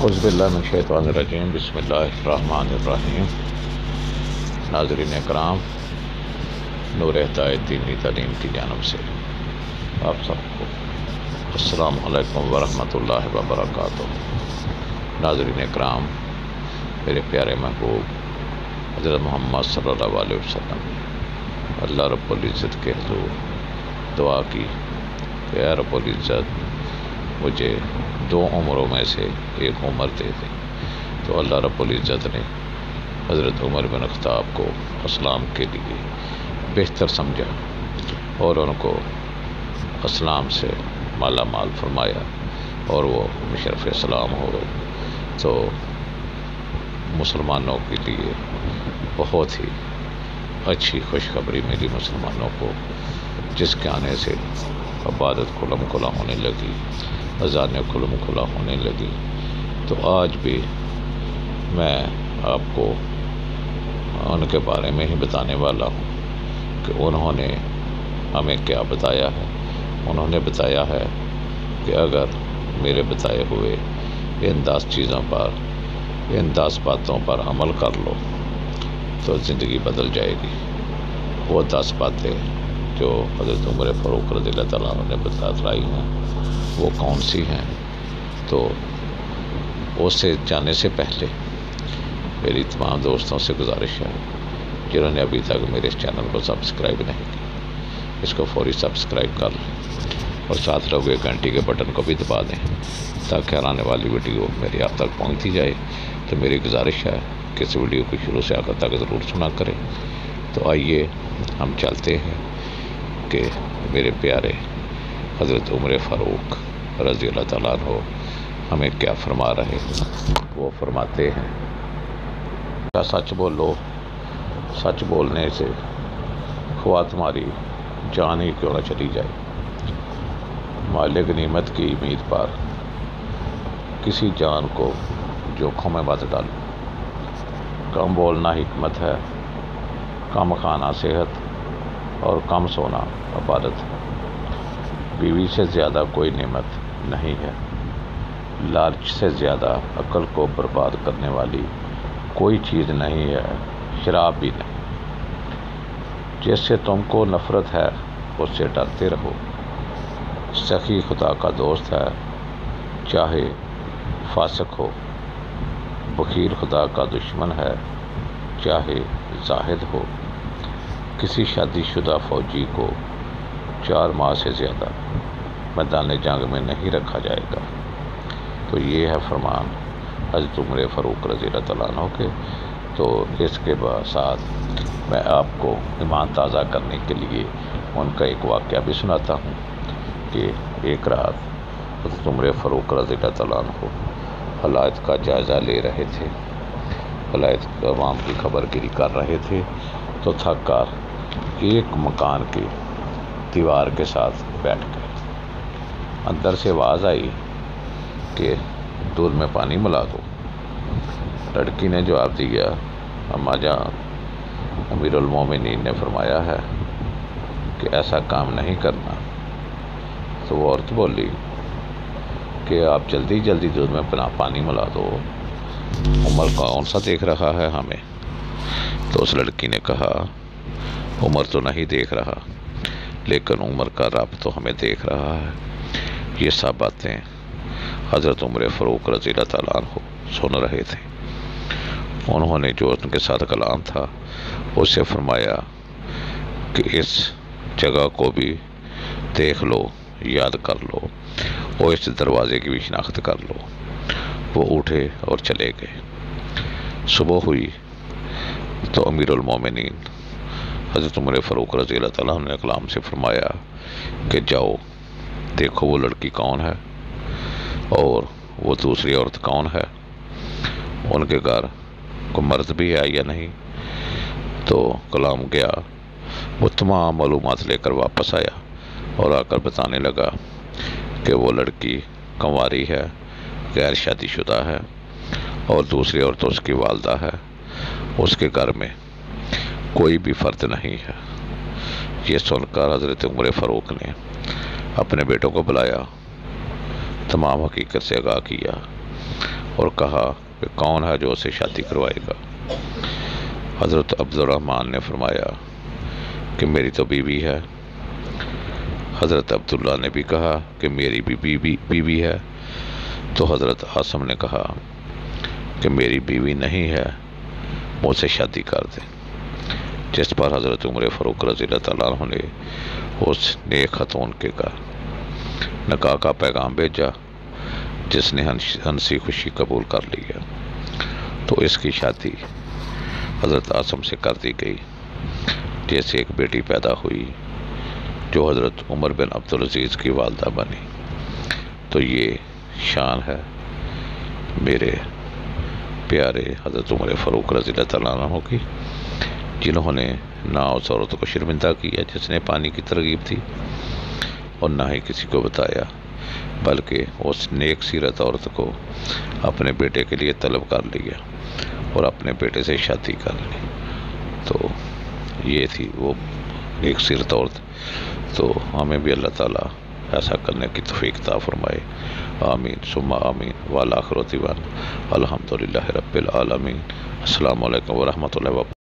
اعوذ باللہ من الشیطان الرجیم، بسم اللہ الرحمن الرحیم۔ ناظرین اکرام، نور ہدایت دینی تعلیم کی جانب سے آپ سب کو السلام علیکم ورحمۃ اللہ وبرکاتہ۔ ناظرین اکرام، میرے پیارے محبوب حضرت محمد صلی اللہ علیہ وسلم اللہ رب العزت کے حضور دعا کی کہ اے رب العزت مجھے 2 عمروں میں سے 1 عمر دے دے۔ تو اللہ رب العزت نے حضرت عمر بن خطاب کو اسلام کے لیے بہتر سمجھا اور ان کو اسلام سے مالا مال فرمایا اور وہ مشرف اسلام ہو گئے۔ تو مسلمانوں کے لیے بہت ہی اچھی خوشخبری ملی مسلمانوں کو، جس کے آنے سے عبادت کھلم کھلا ہونے لگی، اذانیں کھلم کھلا ہونے لگی۔ تو آج بھی میں آپ کو ان کے بارے میں ہی بتانے والا ہوں کہ انہوں نے ہمیں کیا بتایا ہے۔ انہوں نے بتایا ہے کہ اگر میرے بتائے ہوئے ان 10 چیزوں پر، ان 10 باتوں پر عمل کر لو تو زندگی بدل جائے گی۔ وہ 10 باتیں جو حضرت عمر فاروق رضی اللہ تعالیٰ عنہ نے بتلائی ہیں وہ کون سی ہیں؟ تو اس سے جانے سے پہلے میری تمام دوستوں سے گزارش ہے جنہوں نے ابھی تک میرے اس چینل کو سبسکرائب نہیں کیا، اس کو فوری سبسکرائب کر لیں اور ساتھ لگے گھنٹی کے بٹن کو بھی دبا دیں تاکہ آنے والی ویڈیو میری آپ تک پہنچتی جائے۔ تو میری گزارش ہے کہ اس ویڈیو کو شروع سے آخر تک ضرور سنا کریں۔ تو آئیے ہم چلتے ہیں کہ میرے پیارے حضرت عمر فاروق رضی اللہ تعالیٰ عنہ ہمیں کیا فرما رہے ہیں۔ وہ فرماتے ہیں، کیا سچ بولو، سچ بولنے سے خواہ تمہاری جان ہی کیوں نہ چلی جائے۔ مالک نعمت کی امید پر کسی جان کو جوکھوں میں مت ڈالو۔ کم بولنا حکمت ہے، کم کھانا صحت اور کم سونا عبادت ہے۔ بیوی سے زیادہ کوئی نعمت نہیں ہے، لالچ سے زیادہ عقل کو برباد کرنے والی کوئی چیز نہیں ہے، شراب بھی نہیں۔ جس سے تم کو نفرت ہے اس سے ڈرتے رہو۔ سخی خدا کا دوست ہے چاہے فاسق ہو، بخیل خدا کا دشمن ہے چاہے زاہد ہو۔ کسی شادی شدہ فوجی کو 4 ماہ سے زیادہ میدان جنگ میں نہیں رکھا جائے گا۔ تو یہ ہے فرمان حضرت عمر فاروق رضی اللہ تعالیٰ عنہ کے۔ تو اس کے ساتھ میں آپ کو ایمان تازہ کرنے کے لیے ان کا ایک واقعہ بھی سناتا ہوں کہ ایک رات حضرت عمر فاروق رضی اللہ تعالیٰ عنہ حالات کا جائزہ لے رہے تھے، حالات عوام کی خبر گیری کر رہے تھے۔ تو تھک کر ایک مکان کی دیوار کے ساتھ بیٹھ گئے۔ اندر سے آواز آئی کہ دودھ میں پانی ملا دو۔ لڑکی نے جواب دیا، اماں جان، امیر المومنین نے فرمایا ہے کہ ایسا کام نہیں کرنا۔ تو وہ عورت بولی کہ آپ جلدی جلدی دودھ میں پانی ملا دو، عمر کون سا دیکھ رہا ہے ہمیں؟ تو اس لڑکی نے کہا، عمر تو نہیں دیکھ رہا لیکن عمر کا رب تو ہمیں دیکھ رہا ہے۔ یہ سب باتیں حضرت عمر فاروق رضی اللہ تعالیٰ عنہ سن رہے تھے۔ انہوں نے جو ان کے ساتھ کلام تھا اس سے فرمایا کہ اس جگہ کو بھی دیکھ لو، یاد کر لو اور اس دروازے کی بھی شناخت کر لو۔ وہ اٹھے اور چلے گئے۔ صبح ہوئی تو امیر المومنین حضرت عمر فاروق رضی اللہ تعالیٰ عنہ نے کلام سے فرمایا کہ جاؤ دیکھو وہ لڑکی کون ہے اور وہ دوسری عورت کون ہے، ان کے گھر کوئی مرد بھی ہے یا نہیں۔ تو کلام گیا، وہ تمام معلومات لے کر واپس آیا اور آ کر بتانے لگا کہ وہ لڑکی کنواری ہے، غیر شادی شدہ ہے اور دوسری عورت اس کی والدہ ہے، اس کے گھر میں کوئی بھی فرد نہیں ہے۔ یہ سن کر حضرت عمر فاروق نے اپنے بیٹوں کو بلایا، تمام حقیقت سے آگاہ کیا اور کہا کہ کون ہے جو اسے شادی کروائے گا؟ حضرت عبدالرحمن نے فرمایا کہ میری تو بیوی ہے۔ حضرت عبداللہ نے بھی کہا کہ میری بھی بیوی ہے۔ تو حضرت عاصم نے کہا کہ میری بیوی نہیں ہے، مجھ سے شادی کر دیں۔ جس پر حضرت عمر فاروق رضی اللہ تعالیٰ عنہ نے اس نیک خاتون کے کا نکاح کا پیغام بھیجا، جس نے ہنسی خوشی قبول کر لیا۔ تو اس کی شادی حضرت عاصم سے کر دی گئی، جیسے ایک بیٹی پیدا ہوئی جو حضرت عمر بن عبدالعزیز کی والدہ بنی۔ تو یہ شان ہے میرے پیارے حضرت عمر فاروق رضی اللہ تعالیٰ عنہ کی، جنہوں نے نہ اس عورت کو شرمندہ کیا جس نے پانی کی ترغیب تھی، اور نہ ہی کسی کو بتایا، بلکہ اس نیک سیرت عورت کو اپنے بیٹے کے لیے طلب کر لیا اور اپنے بیٹے سے شادی کر لی۔ تو یہ تھی وہ نیک سیرت عورت۔ تو ہمیں بھی اللہ تعالیٰ ایسا کرنے کی توفیق عطا فرمائے، آمین ثم آمین۔ والآخر دعوانا الحمدللہ رب العالمین۔ السلام علیکم ورحمۃ اللہ وبرکاتہ۔